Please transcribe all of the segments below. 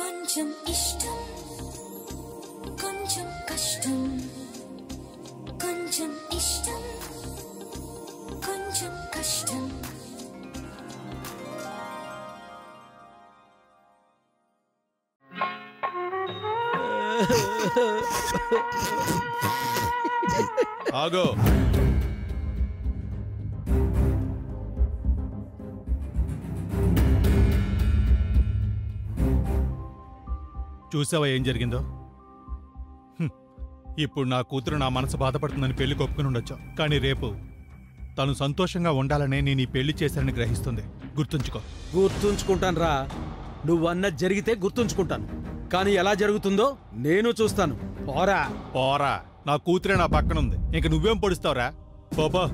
కొంచెం ఇష్టం కొంచెం కష్టం కొంచెం ఇష్టం కొంచెం కష్టం ఆగో చూసావా ఏం జరిగిందో? ఇప్పుడు నా కూతురు నా మనసు బాధపడుతుందని పెళ్లి కొప్పుకుని ఉండొచ్చు, కానీ రేపు తను సంతోషంగా ఉండాలనే నేను ఈ పెళ్లి చేశానని గ్రహిస్తుంది. గుర్తుంచుకో. గుర్తుంచుకుంటాను రా, నువ్వన్న జరిగితే గుర్తుంచుకుంటాను, కానీ ఎలా జరుగుతుందో నేను చూస్తాను. పోరా పోరా, నా కూతురే నా పక్కనుంది, ఇంక నువ్వేం పొడుస్తావురా? పోపో,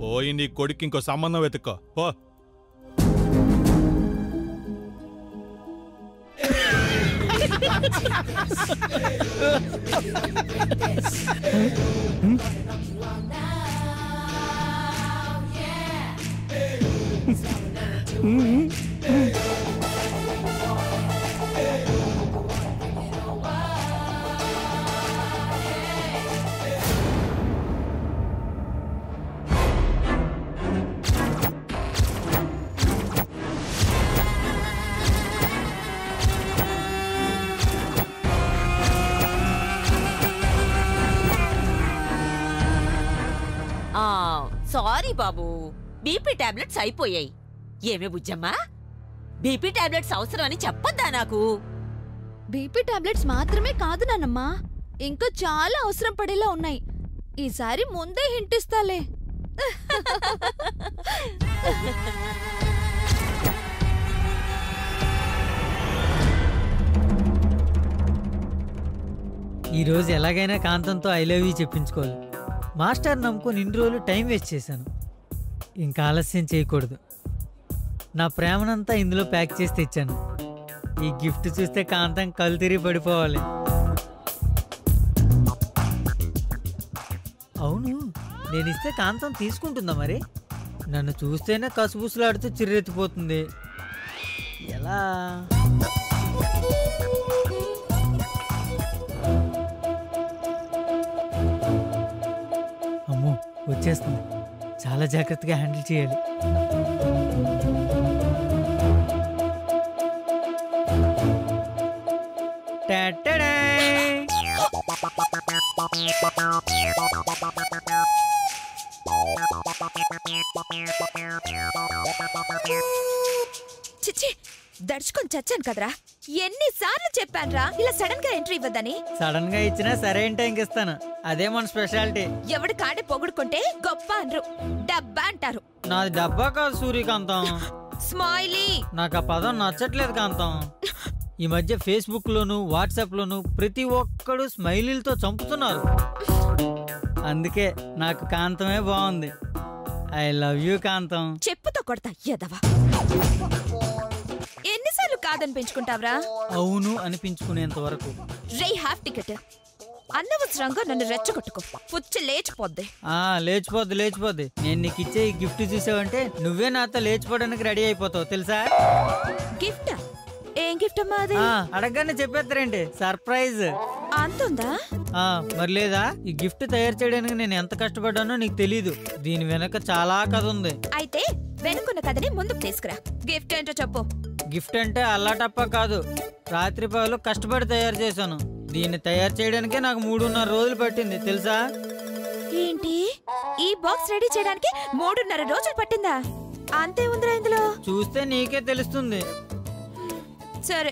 పోయి నీ కొడుకు ఇంకో సంబంధం వెతుక్కో పో. సారీ బాబు, బీపీ టాబ్లెట్స్ అయిపోయాయి. ఏమే బుజ్జమ్మా, బీపీ టాబ్లెట్స్ అవసరం అని చెప్పొద్దా నాకు? బీపీ టాబ్లెట్స్ మాత్రమే కాదు నాన్నమ్మా, ఇంకా చాలా అవసరం పడేలా ఉన్నాయి. ఈసారి ముందే హింటిస్తాలే. ఈరోజు ఎలాగైనా కాంతంతో ఐ లవ్ యూ చెప్పించుకోవాలి. మాస్టర్ నమ్ముకొని ఇన్ని రోజులు టైం వేస్ట్ చేశాను, ఇంకా ఆలస్యం చేయకూడదు. నా ప్రేమనంతా ఇందులో ప్యాక్ చేసి తెచ్చాను. ఈ గిఫ్ట్ చూస్తే కాంతం కళ్ళు తిరిగి పడిపోవాలి. అవును, నేను ఇస్తే కాంతం తీసుకుంటుందా మరి? నన్ను చూస్తేనే కసుబుసులాడుతూ చిర్రెత్తిపోతుంది. ఎలా? అమ్మో, వచ్చేస్తుంది. చాలా జాగ్రత్తగా హ్యాండిల్ చేయాలి. చిచ్చి, దడుచుకొని చచ్చాను కదరా. ఎన్నిసార్లు చెప్పానురా ఇలా సడన్ గా ఎంట్రీ ఇవ్వద్దని. సడన్ గా ఇచ్చినా సరైన టైంకి ఇస్తాను, అదే మన స్పెషాలిటీ. ఎవడి కాడే పొగుడుకుంటే గొప్ప అనరు, డబ్బా అంటారు. నాది డబ్బా కాదు సూర్యకాంతం. స్మైలీ. నాకు ఆ పదం నచ్చట్లేదు కాంతం. ఈ మధ్య ఫేస్బుక్ లోను వాట్సాప్ లోను ప్రతి ఒక్కడు స్మైలీలతో చంపుతున్నారు. అందుకే నాకు కాంతమే బాగుంది. ఐ లవ్ యూ కాంతం. చెప్పుతో కొడతా ఎదవా. ఎన్నిసార్లు కాదనిపించుకుంటావరా? అవును అనిపించుకునేంత వరకు. రే హాఫ్ టికెట్. అనవసరంగా నన్ను రెచ్చగొట్టుకో, పుచ్చి లేచిపోద్ది. లేచిపోద్ది లేచిపోద్ది. నేను నీకు ఇచ్చే ఈ గిఫ్ట్ చూసావంటే నువ్వే నాతో లేచిపోవడానికి రెడీ అయిపోతావు తెలుసా? గిఫ్టా? ఏం గిఫ్ట్ అమ్మా అది? అడగగానే చెప్పేస్తారేంటి, సర్ప్రైజ్. అంతుందా? మరి లేదా? ఈ గిఫ్ట్ తయారు చేయడానికి నేను ఎంత కష్టపడ్డానో నీకు తెలీదు. దీని వెనక చాలా కథ ఉంది. అయితే వెనుకున్న కథని ముందుకు తీసుకురా. గిఫ్ట్ ఏంటో చెప్పు. గిఫ్ట్ అంటే అల్లాటప్ప కాదు, రాత్రి పగలు కష్టపడి తయారు చేశాను. దీన్ని తయారు చేయడానికే నాకు 3.5 రోజులు పట్టింది తెలుసా? ఏంటి, ఈ బాక్స్ రెడీ చేయడానికి 3.5 రోజులు పట్టిందా? అంతే ఉందిరా ఇందులో. చూస్తే నీకే తెలుస్తుంది. సరే.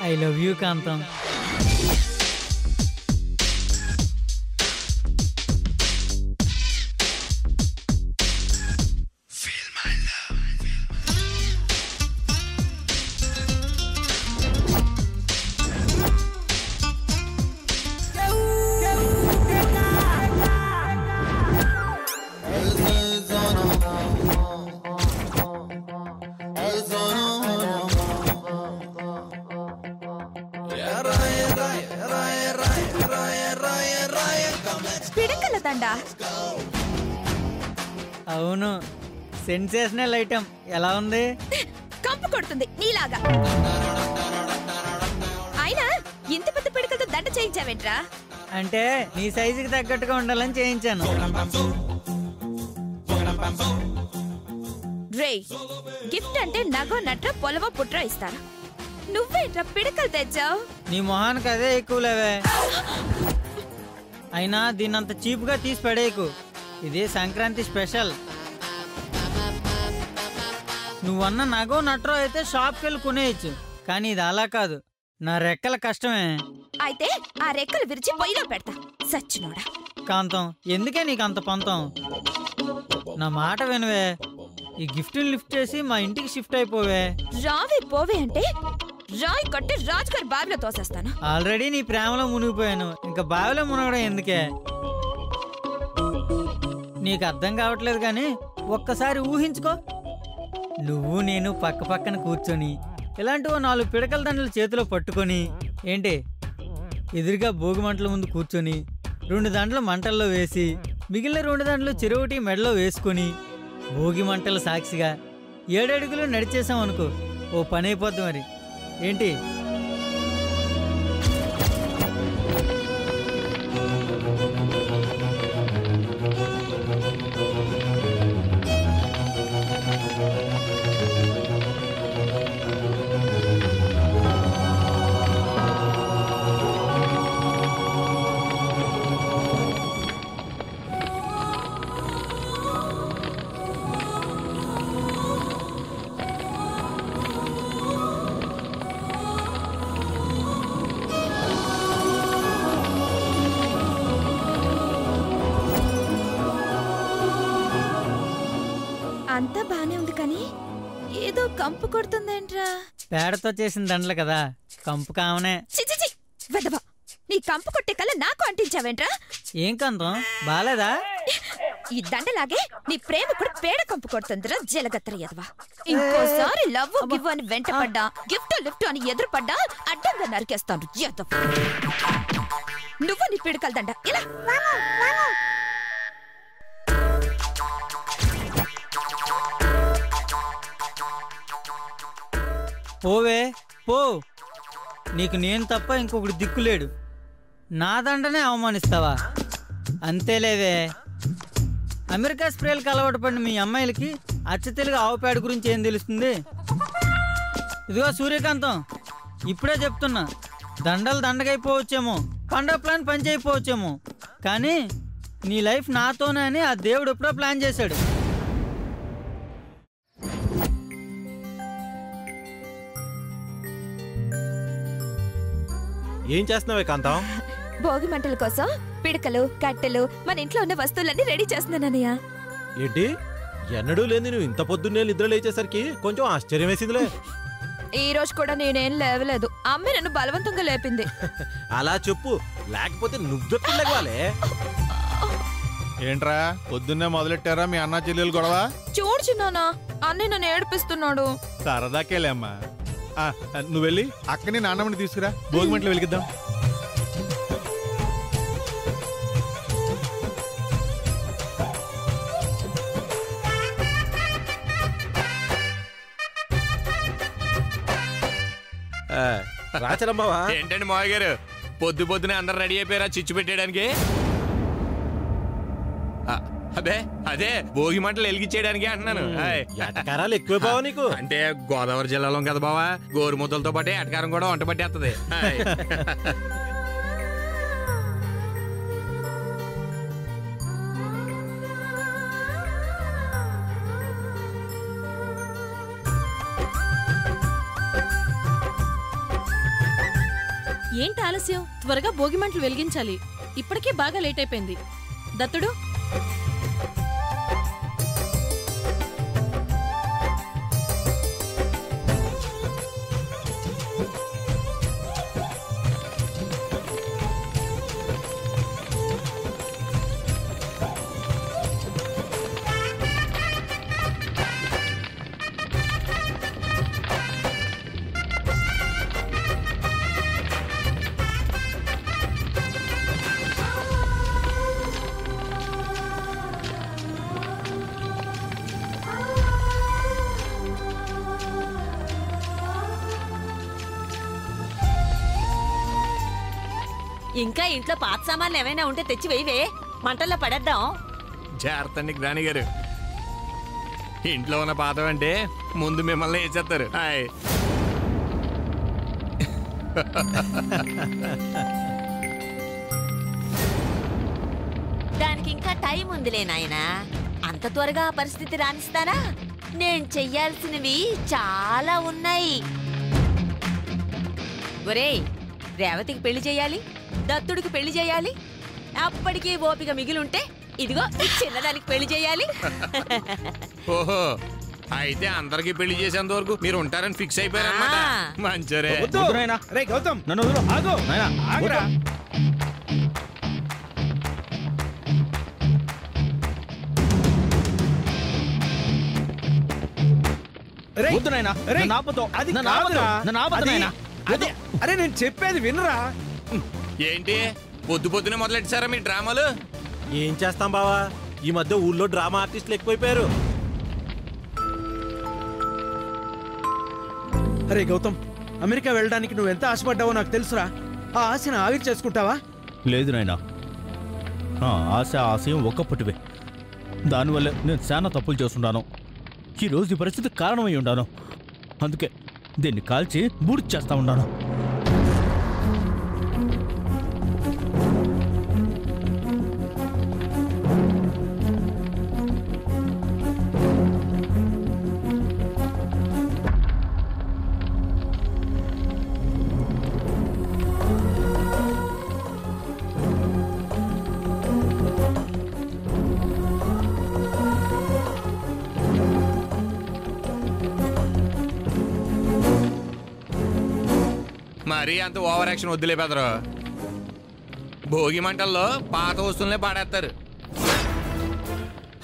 ఐ లవ్ యూ కాంతం. పిడకల దండ. అవును, సెన్సేషనల్ ఐటమ్. ఎలా ఉంది? కంపు కొడుతుంది నీలాగా. అయినా ఇంత పెద్ద పిడకలతో దండ చేయించావేంట్రా? అంటే నీ సైజుకి తగ్గట్టుగా ఉండాలని చేయించాను. రే, గిఫ్ట్ అంటే నగో నట్ర పొలవో పుట్ర ఇస్తారు. నువ్వేంట్రా పిడకలు తెచ్చావు? నీ మొహానికి అదే ఎక్కువలేవే. అయినా దీన్నంత చీప్గా తీసి పడేయకు. ఇది సంక్రాంతి స్పెషల్. నువ్వన్న నగో నట్రో అయితే షాప్కి వెళ్ళి కొనేయచ్చు, కానీ ఇది అలా కాదు. నా రెక్కల కష్టమే. అయితే ఆ రెక్కలు విరిచి పొయ్యిలో పెడతా సచ్చినోడా. కాంతం, ఎందుకే నీకు అంత పంతం? నా మాట వినవే. ఈ గిఫ్ట్ లిఫ్ట్ చేసి మా ఇంటికి షిఫ్ట్ అయిపోవే. రావి పోవే అంటే రాయి కట్టి రాజుగారి బావిలో తోసేస్తాను. ఆల్రెడీ నీ ప్రేమలో మునిగిపోయాను, ఇంకా బావిలో మునగడం ఎందుకే? నీకు అర్థం కావట్లేదు కానీ ఒక్కసారి ఊహించుకో. నువ్వు నేను పక్క పక్కన కూర్చొని ఇలాంటి 4 పిడకల దండలు చేతిలో పట్టుకొని, ఏంటి ఎదురుగా భోగి మంటల ముందు కూర్చొని 2 దండలు మంటల్లో వేసి మిగిలిన 2 దండలు చెరువుటి మెడలో వేసుకొని భోగి మంటల సాక్షిగా 7 అడుగులు నడిచేసాం అనుకో, ఓ పని అయిపోద్ది. మరి ఏంటి? అంతా బానే ఉంది కానీ ఏదో కంపు కొడుతుందేంట్రా? పేడతో చేసిన దండలు కదా, కంపు కావనే. చిచిచి వెదవా, నీ కంపు కొట్టే కల్లా నాకు అంటించావేంట్రా? ఏం కంతం బాలేదా? ఈ దండలాగే నీ ప్రేమ కూడా పేడ కంపు కొడుతుందిరా జలగత్తర ఎదవా. ఇంకోసారి లవ్ గివ్ అని వెంట పడ్డా, గిఫ్ట్ లిఫ్ట్ అని ఎదురు పడ్డా అడ్డంగా నరికేస్తాను ఎదవ. నువ్వు నీ పిడకల దండ ఇలా పోవే పో. నీకు నేను తప్ప ఇంకొకటి దిక్కులేడు. నా దండనే అవమానిస్తావా? అంతేలేవే. అమెరికా స్ప్రేలకు అలవాటు పడిన మీ అమ్మాయిలకి అచ్చ తెలుగు ఆవు పేడ గురించి ఏం తెలుస్తుంది? ఇదిగో సూర్యకాంతం, ఇప్పుడే చెప్తున్నా, దండలు దండగైపోవచ్చేమో, పండగ ప్లాన్ పంచి అయిపోవచ్చేమో, కానీ నీ లైఫ్ నాతోనే అని ఆ దేవుడు ఎప్పుడో ప్లాన్ చేశాడు. ఏం చేస్తున్నావే కాంతం? భోగి మంటల కోసం పిడకలు కట్టెలు మన ఇంట్లో ఉన్న వస్తువులన్నీ రెడీ చేస్తున్నానయ్యా. ఏంటి ఎన్నడూ లేని నువ్వు ఇంత పొద్దున్నే నిద్ర లేచేసరికి కొంచెం ఆశ్చర్యం వేసిందిలే. ఈ రోజు కూడా నేనేం లేవలేదు, అమ్మే నన్ను బలవంతంగా లేపింది. అలా చెప్పు, లేకపోతే నువ్వెప్పుడు లేవాలే? ఏంట్రా పొద్దున్నే మొదలెట్టారా మీ అన్నా చెల్లెలు గొడవ? చూడు చిన్నానా, అన్నయ్య నన్ను ఏడిపిస్తున్నాడు. సరదాకేలేమ్మా. నువ్వు వెళ్ళి అక్కని నాన్నమ్మని తీసుకురా, భోగిమంటలు వెలిగిద్దాం. రాచరమ్మవా? ఏంటండి మావయ్య గారు, పొద్దునే అందరు రెడీ అయిపోయారా చిచ్చు పెట్టేయడానికి? అదే అదే భోగి మంటలు వెలిగించేయడానికి అంటున్నాను. ఎటకారాలు ఎక్కువ బావా నీకు. అంటే గోదావరి జిల్లాలో కదా బావా, గోరుముద్దలతో పాటే ఎటకారం కూడా వంట పట్టేస్తుంది. ఏంటి ఆలస్యం? త్వరగా భోగిమంటలు వెలిగించాలి. ఇప్పటికే బాగా లేట్ అయిపోయింది. దత్తుడు, ఇంకా ఇంట్లో పాత సామాన్లు ఏమైనా ఉంటే తెచ్చి వేయవే, మంటల్లో పడేద్దాం. జాగ్రత్తండి గ్రాని గారు, ఇంట్లో ఉన్న పాతం అంటే ముందు మిమ్మల్ని వేసేస్తారు. హాయ్. దానికి ఇంకా టైం ఉందిలే నాయనా, అంత త్వరగా ఆ పరిస్థితి రానిస్తానా? నేను చెయ్యాల్సినవి చాలా ఉన్నాయి. ఒరేయ్, రేవతికి పెళ్లి చేయాలి, దత్తుడికి పెళ్లి చేయాలి, అప్పటికీ ఓపిక మిగిలుంటే ఇదిగో ఈ చిన్నదానికి పెళ్లి చేయాలి. ఓహో, అయితే అందరికి పెళ్లి చేసేంత వరకు మీరు ఉంటారని ఫిక్స్ అయిపోయారన్నమాట. మంచరే. రే గౌతమ్, నన్ను వదిలు. ఆగు. ఆగురా. అరే నేను చెప్పేది వినరా? ఏంటి పొద్దు పొద్దునే మొదలెట్టారా మీ డ్రామాలు? ఏం చేస్తాం బావా, ఈ మధ్య ఊళ్ళో డ్రామా ఆర్టిస్టులు ఎక్కువైపోయారు. అరే గౌతమ్, అమెరికా వెళ్ళడానికి నువ్వు ఎంత ఆశపడ్డావో నాకు తెలుసురా. ఆ ఆశను ఆవిరి చేసుకుంటావా? లేదు నాయనా, నా ఆశ ఆశయం ఒక్కప్పటివే. దానివల్ల నేను చాలా తప్పులు చేస్తున్నాను. ఈరోజు ఈ పరిస్థితి కారణమై ఉన్నాను. అందుకే దీన్ని కాల్చి బూడిద చేస్తా ఉన్నాను. మరీ అంత ఓవర్ యాక్షన్ వద్దులే బెదరు. భోగి మంటల్లో పాత వస్తువులనే పాడేస్తారు.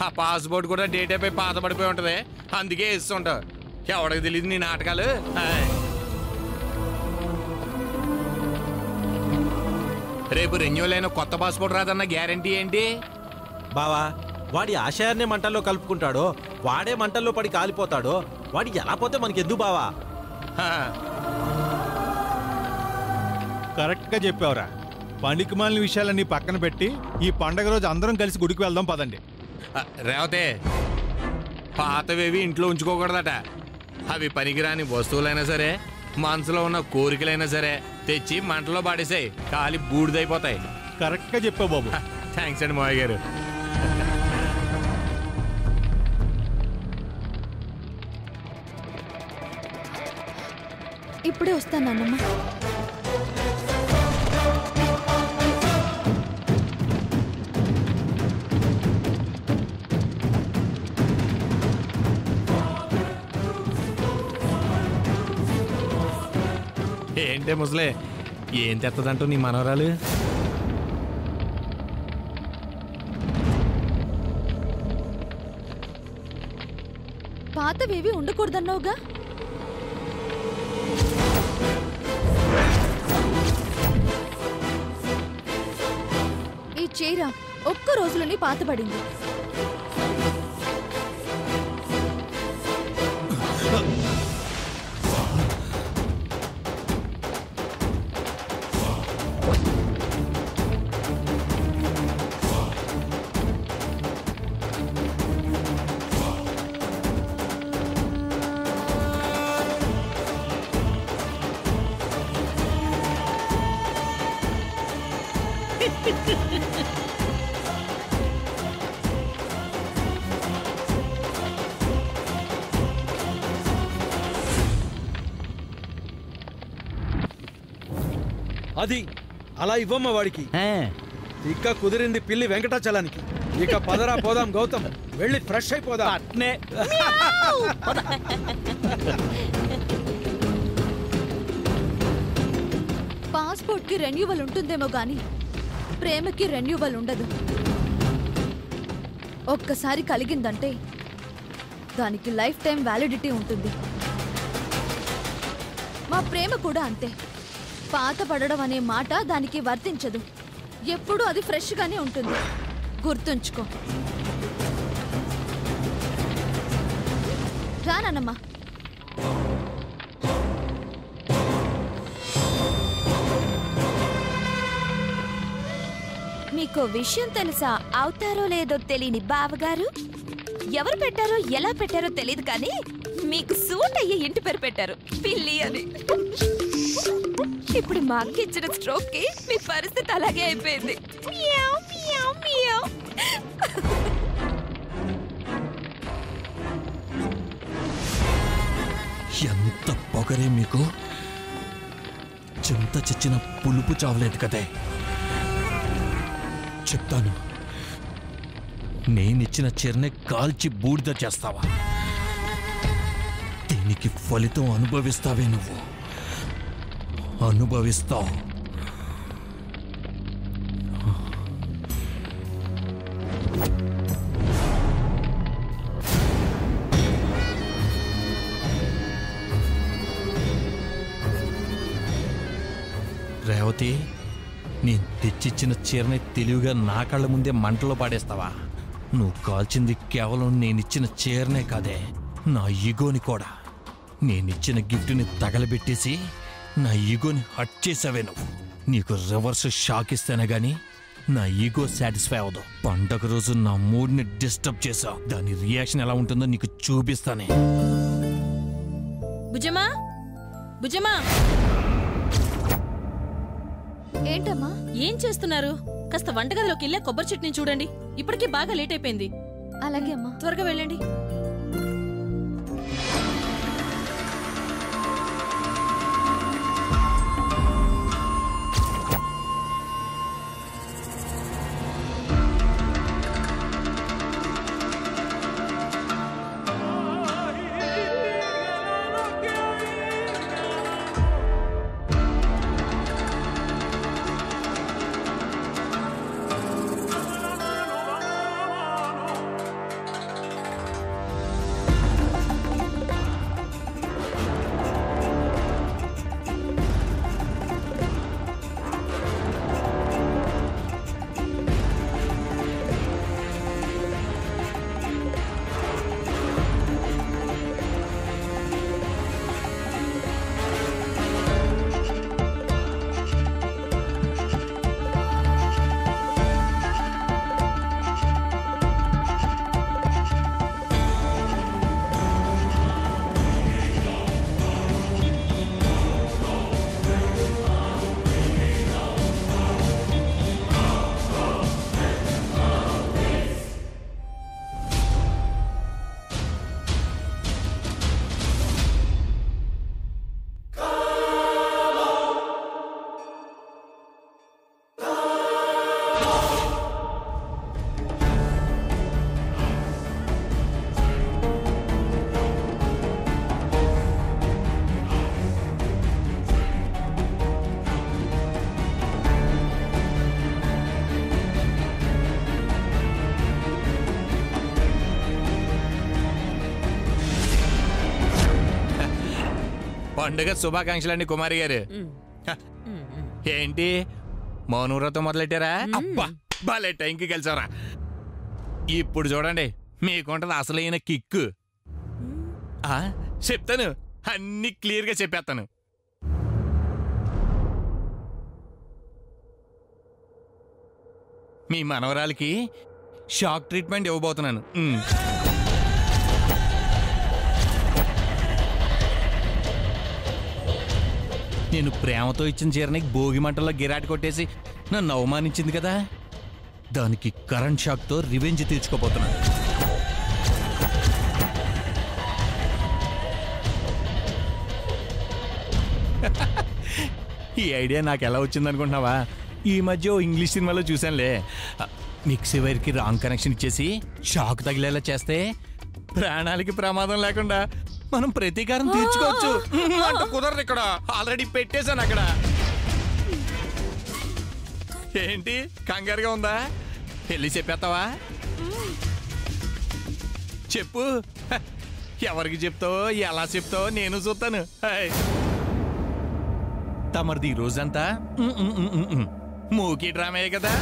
ఆ పాస్పోర్ట్ కూడా డేట్ అయిపోయి పాత పడిపోయి ఉంటది, అందుకే ఇస్తుంటావు. ఎవడికి తెలియదు నీ నాటకాలు. రేపు రెన్యూల్ అయిన కొత్త పాస్పోర్ట్ రాదన్న గ్యారంటీ ఏంటి? బావా, వాడి ఆశయాన్నే మంటల్లో కలుపుకుంటాడో, వాడే మంటల్లో పడి కాలిపోతాడో, వాడి ఎలా పోతే మనకెందుకు బావా? కరెక్ట్గా చెప్పావురా. పనికి మాలిన విషయాలన్నీ పక్కన పెట్టి ఈ పండగ రోజు అందరం కలిసి గుడికి వెళ్దాం పదండి. రేవతే, పాతవేవి ఇంట్లో ఉంచుకోకూడదట. అవి పనికిరాని వస్తువులైనా సరే, మనసులో ఉన్న కోరికలైనా సరే తెచ్చి మంటలో పాడేసాయి, కాలి బూడిదైపోతాయి. కరెక్ట్గా చెప్పావు బాబు. థ్యాంక్స్ అండి మావయ్య గారు. ఇప్పుడే వస్తాను నాన్నమ్మ. ఏంటే ముసలే, ఏం తెత్తదంటూ నీ మనవరాలు? పాతవేవి ఉండకూడదన్నావుగా. ఈ చీర ఒక్క రోజులోనే పాతబడింది. అది అలా ఇవ్వమ్మ వాడికి. ఇక కుదిరింది పిల్లి వెంకటాచలానికి. ఇక పదరా పోదాం గౌతమ్, వెళ్ళి ఫ్రెష్ అయిపోదా. పాస్పోర్ట్ కి రెన్యూవల్ ఉంటుందేమో గాని ప్రేమకి రెన్యూవల్ ఉండదు. ఒక్కసారి కలిగిందంటే దానికి లైఫ్ టైం వ్యాలిడిటీ ఉంటుంది. మా ప్రేమ కూడా అంతే. పాత పడడం అనే మాట దానికి వర్తించదు. ఎప్పుడూ అది ఫ్రెష్ గానే ఉంటుంది. గుర్తుంచుకో. రానమ్మా. మీకు విషయం తెలుసా? అవుతారో లేదో తెలియని బావగారు ఎవరు పెట్టారో ఎలా పెట్టారో తెలియదు కానీ మీకు సూట్ అయ్యే ఇంటి పేరు పెట్టారు, పిల్లి అని. ఇప్పుడు మా అక్క ఇచ్చిన స్ట్రోక్ కి మీ పరిస్థితి అలాగే అయిపోయింది. Meow, meow, meow. ఎంత పొగరే మీకు! చింత చచ్చిన పులుపు చావలేదు కదే. చెప్తాను, నేనిచ్చిన చీరనే కాల్చి బూడిద చేస్తావా? దీనికి ఫలితం అనుభవిస్తావే నువ్వు, అనుభవిస్తావు. రేవతి, నేను తెచ్చిచ్చిన చీరని తెలివిగా నా కళ్ళ ముందే మంటలో పాడేస్తావా? నువ్వు కాల్చింది కేవలం నేనిచ్చిన చీరనే కాదే, నా ఈగోని కూడా. నేనిచ్చిన గిఫ్ట్ని తగలబెట్టేసి నా ఈగోని హట్ చేసావే నువ్వు. నీకు రివర్స్ షాక్ ఇస్తేనే గాని నా ఈగో సాటిస్ఫై అవ్వదు. పండగ రోజు నా మూడ్ని డిస్టర్బ్ చేసావు. దాని రియాక్షన్ ఎలా ఉంటుందో నీకు చూపిస్తానే. భుజమా, భుజమా, ఏంటమ్మా ఏం చేస్తున్నారు? కాస్త వంటగదిలోకి వెళ్ళే కొబ్బరి చట్నీ చూడండి. ఇప్పటికీ బాగా లేట్ అయిపోయింది. అలాగే అమ్మా. త్వరగా వెళ్ళండి. పండుగ శుభాకాంక్షలండి కుమారి గారు. ఏంటి మౌనవ్రతం మొదలెట్టారా? అబ్బా బాలే టైంకి కలిసారా. ఇప్పుడు చూడండి మీకుంటది అసలైన కిక్కు. చెప్తాను, అన్ని క్లియర్గా చెప్పేస్తాను. మీ మనవరాలకి షాక్ ట్రీట్మెంట్ ఇవ్వబోతున్నాను. నేను ప్రేమతో ఇచ్చిన చీరని భోగి మంటల్లో గిరాటి కొట్టేసి నన్ను అవమానించింది కదా, దానికి కరెంట్ షాక్తో రివెంజ్ తీర్చుకోబోతున్నాను. ఈ ఐడియా నాకు ఎలా వచ్చింది అనుకుంటున్నావా? ఈ మధ్య ఇంగ్లీష్ సినిమాలో చూశానులే. మిక్సీ వైర్కి రాంగ్ కనెక్షన్ ఇచ్చేసి షాక్ తగిలేలా చేస్తే ప్రాణాలకి ప్రమాదం లేకుండా మనం ప్రతీకారం తీర్చుకోవచ్చు. అంత కుదరదు, ఇక్కడ ఆల్రెడీ పెట్టేశాను అక్కడ. ఏంటి కంగారుగా ఉందా? వెళ్ళి చెప్పేస్తావా? చెప్పు, ఎవరికి చెప్తావో ఎలా చెప్తావో నేను చూస్తాను. తమరిది ఈ రోజంతా మూకీ డ్రామే కదా.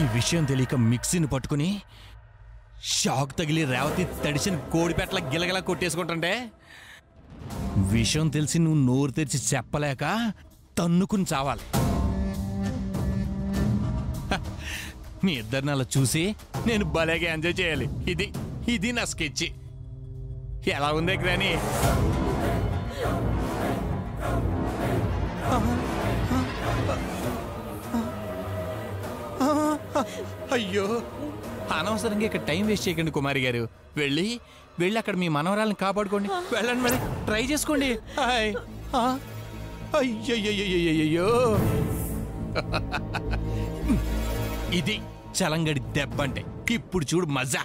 ఈ విషయం తెలియక మిక్సీని పట్టుకుని షాక్ తగిలి రేవతి తడిసిన కోడిపెట్ల గిలగలా కొట్టేసుకుంటుంటే, విషయం తెలిసి నువ్వు నోరు తెరిచి చెప్పలేక తన్నుకుని చావాలి. మీ ఇద్దరిని అలా చూసి నేను భలేగా ఎంజాయ్ చేయాలి. ఇది నా స్కెచ్. ఎలా ఉంది గ్రాని? అయ్యో, అనవసరంగా ఇక్కడ టైం వేస్ట్ చేయకండి కుమారి గారు. వెళ్ళి అక్కడ మీ మనవరాలను కాపాడుకోండి. వెళ్ళండి, మరి ట్రై చేసుకోండి. అయ్యయ్యో, ఇది చలంగడి దెబ్బ అంటే. ఇప్పుడు చూడు మజా.